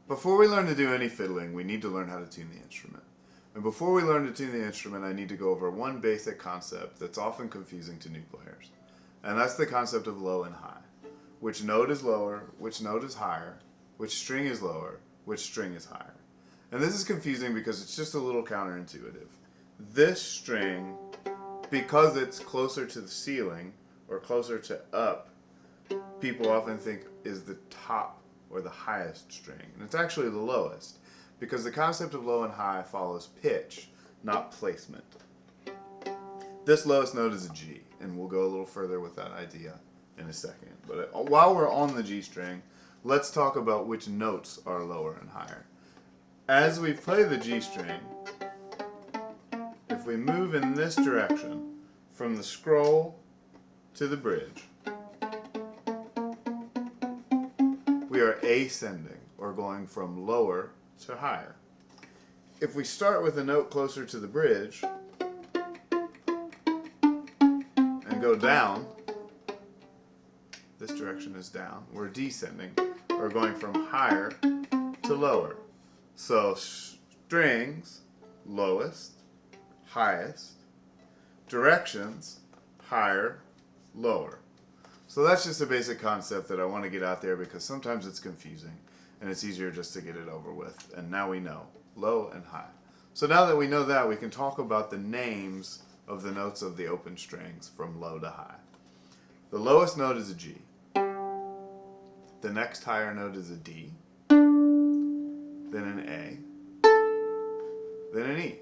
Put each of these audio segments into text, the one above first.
Before we learn to do any fiddling, we need to learn how to tune the instrument. And before we learn to tune the instrument, I need to go over one basic concept that's often confusing to new players. And that's the concept of low and high. Which note is lower, which note is higher, which string is lower, which string is higher. And this is confusing because it's just a little counterintuitive. This string, because it's closer to the ceiling or closer to up, people often think is the top or the highest string. And it's actually the lowest, because the concept of low and high follows pitch, not placement. This lowest note is a G, and we'll go a little further with that idea in a second. But while we're on the G string, let's talk about which notes are lower and higher. As we play the G string, if we move in this direction, from the scroll to the bridge, we are ascending, or going from lower to higher. If we start with a note closer to the bridge and go down, this direction is down, we're descending, or going from higher to lower. So strings, lowest, highest, directions, higher, lower. So that's just a basic concept that I want to get out there because sometimes it's confusing and it's easier just to get it over with. And now we know low and high. So now that we know that, we can talk about the names of the notes of the open strings from low to high. The lowest note is a G. The next higher note is a D. Then an A. Then an E.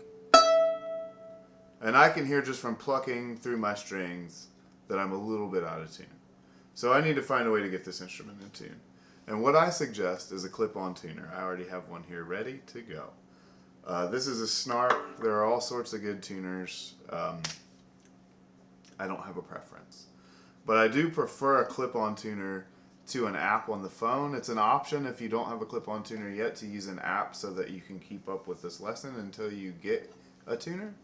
And I can hear just from plucking through my strings that I'm a little bit out of tune. So I need to find a way to get this instrument in tune. And what I suggest is a clip-on tuner. I already have one here ready to go. This is a Snark. There are all sorts of good tuners. I don't have a preference. But I do prefer a clip-on tuner to an app on the phone. It's an option if you don't have a clip-on tuner yet to use an app so that you can keep up with this lesson until you get a tuner.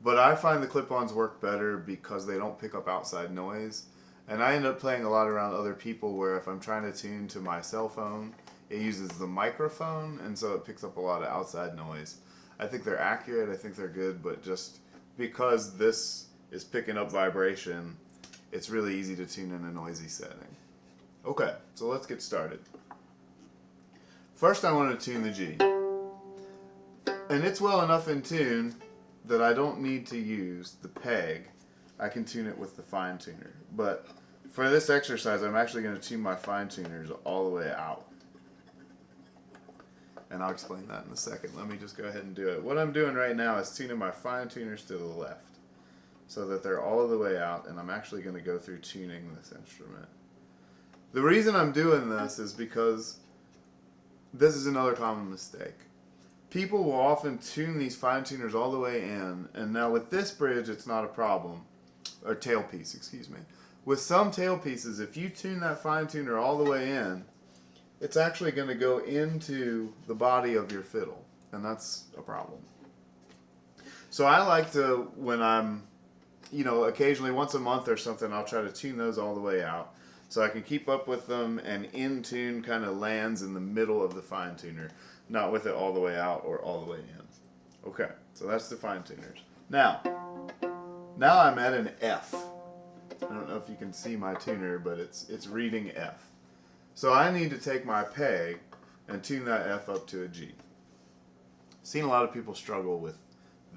But I find the clip-ons work better because they don't pick up outside noise. And I end up playing a lot around other people where if I'm trying to tune to my cell phone, it uses the microphone, and so it picks up a lot of outside noise. I think they're accurate, I think they're good, but just because this is picking up vibration, it's really easy to tune in a noisy setting. Okay, so let's get started. First I want to tune the G. And it's well enough in tune that I don't need to use the peg. I can tune it with the fine tuner. But for this exercise, I'm actually going to tune my fine tuners all the way out. And I'll explain that in a second. Let me just go ahead and do it. What I'm doing right now is tuning my fine tuners to the left so that they're all the way out, and I'm actually going to go through tuning this instrument. The reason I'm doing this is because this is another common mistake. People will often tune these fine tuners all the way in, and now with this bridge it's not a problem, or tailpiece, excuse me. With some tailpieces, if you tune that fine tuner all the way in, it's actually going to go into the body of your fiddle, and that's a problem. So I like to, when I'm, occasionally once a month or something, I'll try to tune those all the way out so I can keep up with them, and in tune kind of lands in the middle of the fine tuner, not with it all the way out or all the way in. Okay, so that's the fine tuners. Now I'm at an F. I don't know if you can see my tuner, but it's reading F. So I need to take my peg and tune that F up to a G. Seen a lot of people struggle with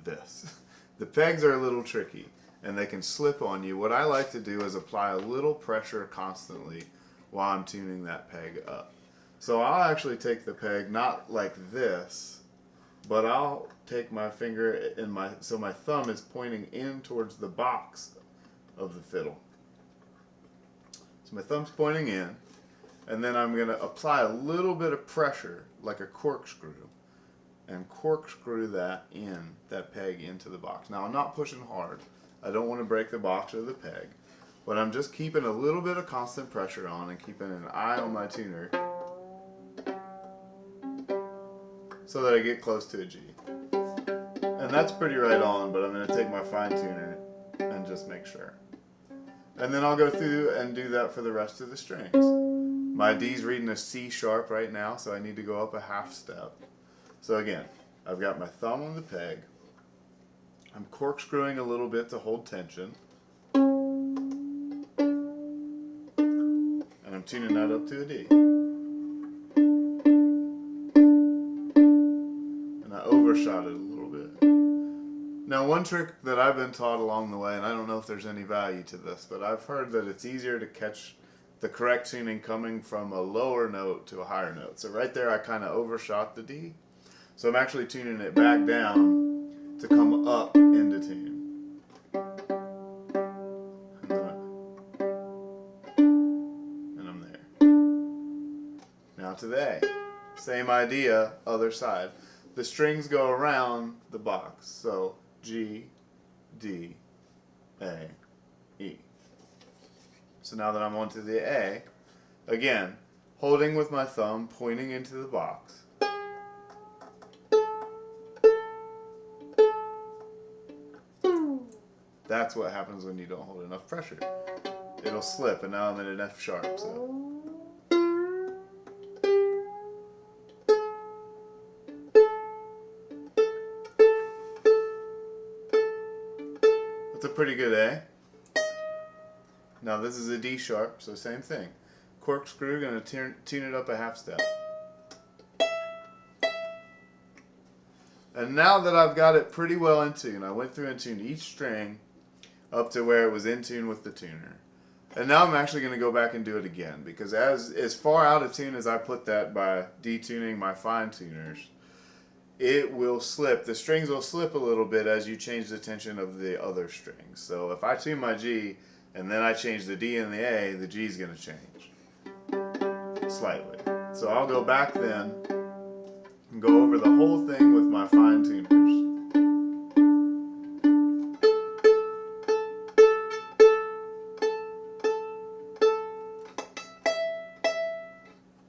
this. The pegs are a little tricky and they can slip on you. What I like to do is apply a little pressure constantly while I'm tuning that peg up. So I'll actually take the peg not like this, but I'll take my finger in so my thumb is pointing in towards the box of the fiddle. So my thumb's pointing in, and then I'm going to apply a little bit of pressure like a corkscrew and corkscrew that peg into the box. Now I'm not pushing hard. I don't want to break the box or the peg, but I'm just keeping a little bit of constant pressure on and keeping an eye on my tuner so that I get close to a G. And that's pretty right on, but I'm going to take my fine tuner and just make sure. And then I'll go through and do that for the rest of the strings. My D's reading a C sharp right now, so I need to go up a half step. So again, I've got my thumb on the peg. I'm corkscrewing a little bit to hold tension. And I'm tuning that up to a D. And I overshot it a little bit. Now, one trick that I've been taught along the way, and I don't know if there's any value to this, but I've heard that it's easier to catch the correct tuning coming from a lower note to a higher note. So right there, I kind of overshot the D. So I'm actually tuning it back down to come up into tune. And I'm there. Now to the A. Same idea, other side. The strings go around the box. So G, D, A, E. So now that I'm onto the A, again, holding with my thumb, pointing into the box. That's what happens when you don't hold enough pressure. It'll slip, and now I'm in an F sharp. So. That's a pretty good A. Now this is a D sharp, so same thing. Corkscrew, gonna tune it up a half step. And now that I've got it pretty well in tune, I went through and tuned each string up to where it was in tune with the tuner. And now I'm actually going to go back and do it again, because as far out of tune as I put that by detuning my fine tuners, it will slip. The strings will slip a little bit as you change the tension of the other strings. So if I tune my G and then I change the D and the A, the G is going to change slightly. So I'll go back then and go over the whole thing with my fine tuners.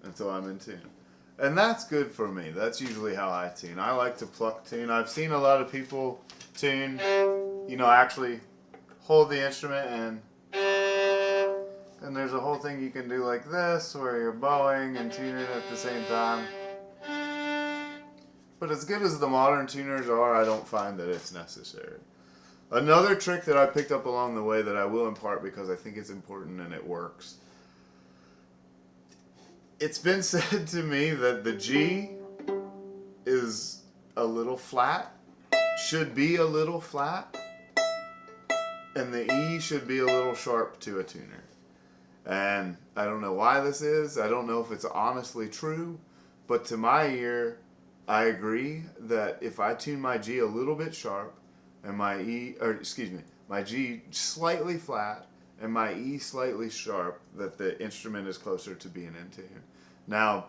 Until I'm in tune. And that's good for me. That's usually how I tune. I like to pluck tune. I've seen a lot of people tune, actually hold the instrument and there's a whole thing you can do like this where you're bowing and tuning at the same time. But as good as the modern tuners are, I don't find that it's necessary. Another trick that I picked up along the way that I will impart because I think it's important and it works. It's been said to me that the G is a little flat, should be a little flat, and the E should be a little sharp to a tuner. And I don't know why this is. I don't know if it's honestly true, but to my ear, I agree that if I tune my G a little bit sharp and my G slightly flat and my E slightly sharp, that the instrument is closer to being in tune. Now,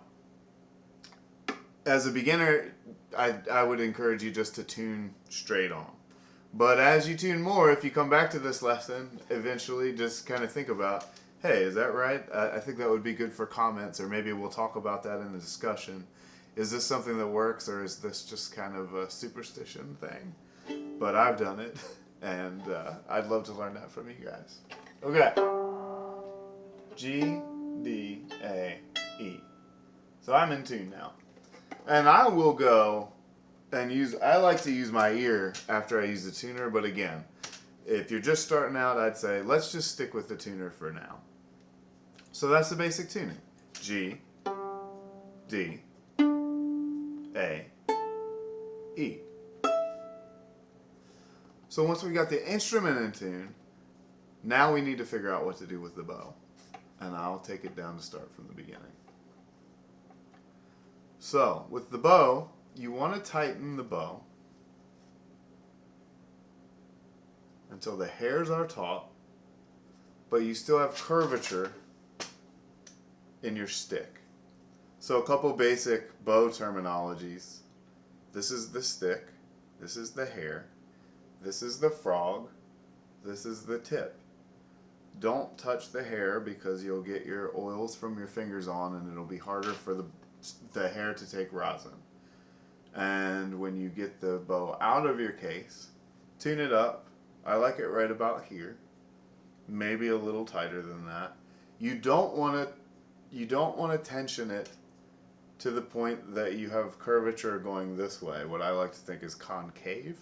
as a beginner, I would encourage you just to tune straight on. But as you tune more, if you come back to this lesson, eventually just kind of think about, hey, is that right? I think that would be good for comments, or maybe we'll talk about that in the discussion. Is this something that works, or is this just kind of a superstition thing? But I've done it, and I'd love to learn that from you guys. Okay. G, D, A, E. So I'm in tune now. And I will go and I like to use my ear after I use the tuner, but again, if you're just starting out, I'd say, let's just stick with the tuner for now. So that's the basic tuning. G, D, A, E. So once we got the instrument in tune, now we need to figure out what to do with the bow. And I'll take it down to start from the beginning. So, with the bow, you want to tighten the bow until the hairs are taut, but you still have curvature in your stick. So a couple basic bow terminologies. This is the stick, this is the hair, this is the frog, this is the tip. Don't touch the hair because you'll get your oils from your fingers on and it'll be harder for the hair to take rosin. And when you get the bow out of your case, tune it up. I like it right about here. Maybe a little tighter than that. You don't want to you don't want to tension it to the point that you have curvature going this way, what I like to think is concave.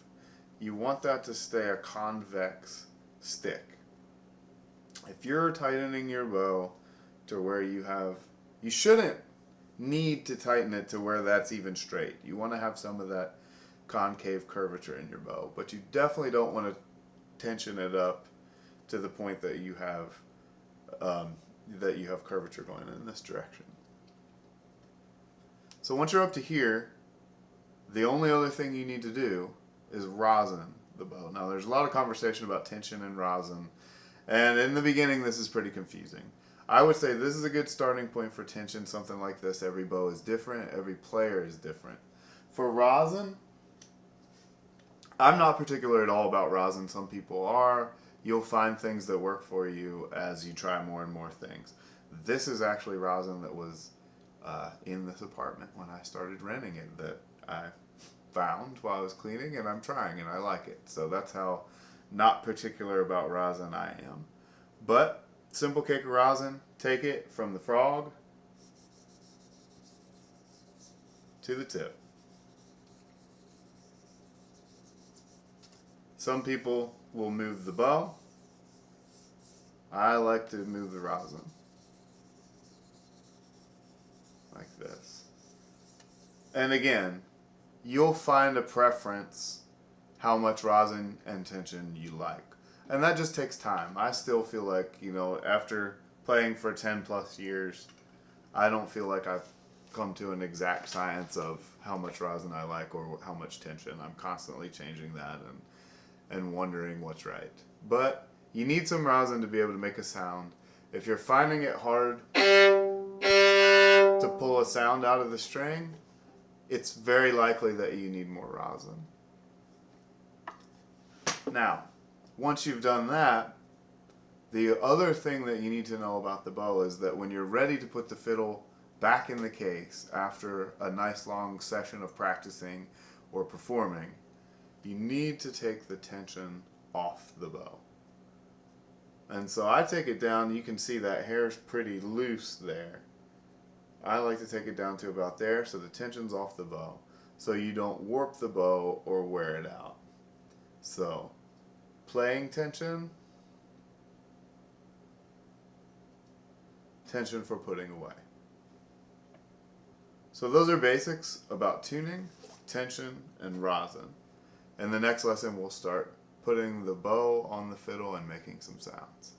You want that to stay a convex stick. If you're tightening your bow to where you shouldn't need to tighten it to where that's even straight. You want to have some of that concave curvature in your bow, but you definitely don't want to tension it up to the point that you have curvature going in this direction. So once you're up to here, the only other thing you need to do is rosin the bow. Now there's a lot of conversation about tension and rosin, and in the beginning this is pretty confusing. I would say this is a good starting point for tension, something like this. Every bow is different, every player is different. For rosin, I'm not particular at all about rosin. Some people are. You'll find things that work for you as you try more and more things. This is actually rosin that was in this apartment when I started renting it, that I found while I was cleaning, and I'm trying and I like it. So that's how not particular about rosin I am. But simple cake of rosin, take it from the frog to the tip. Some people will move the bow. I like to move the rosin like this. And again, you'll find a preference how much rosin and tension you like. And that just takes time. I still feel like, after playing for 10 plus years, I don't feel like I've come to an exact science of how much rosin I like or how much tension. I'm constantly changing that and wondering what's right. But you need some rosin to be able to make a sound. If you're finding it hard to pull a sound out of the string, it's very likely that you need more rosin. Now, once you've done that, the other thing that you need to know about the bow is that when you're ready to put the fiddle back in the case after a nice long session of practicing or performing, you need to take the tension off the bow. And so I take it down. You can see that hair's pretty loose there. I like to take it down to about there so the tension's off the bow, so you don't warp the bow or wear it out. So, playing tension, tension for putting away. So those are basics about tuning, tension, and rosin. In the next lesson we'll start putting the bow on the fiddle and making some sounds.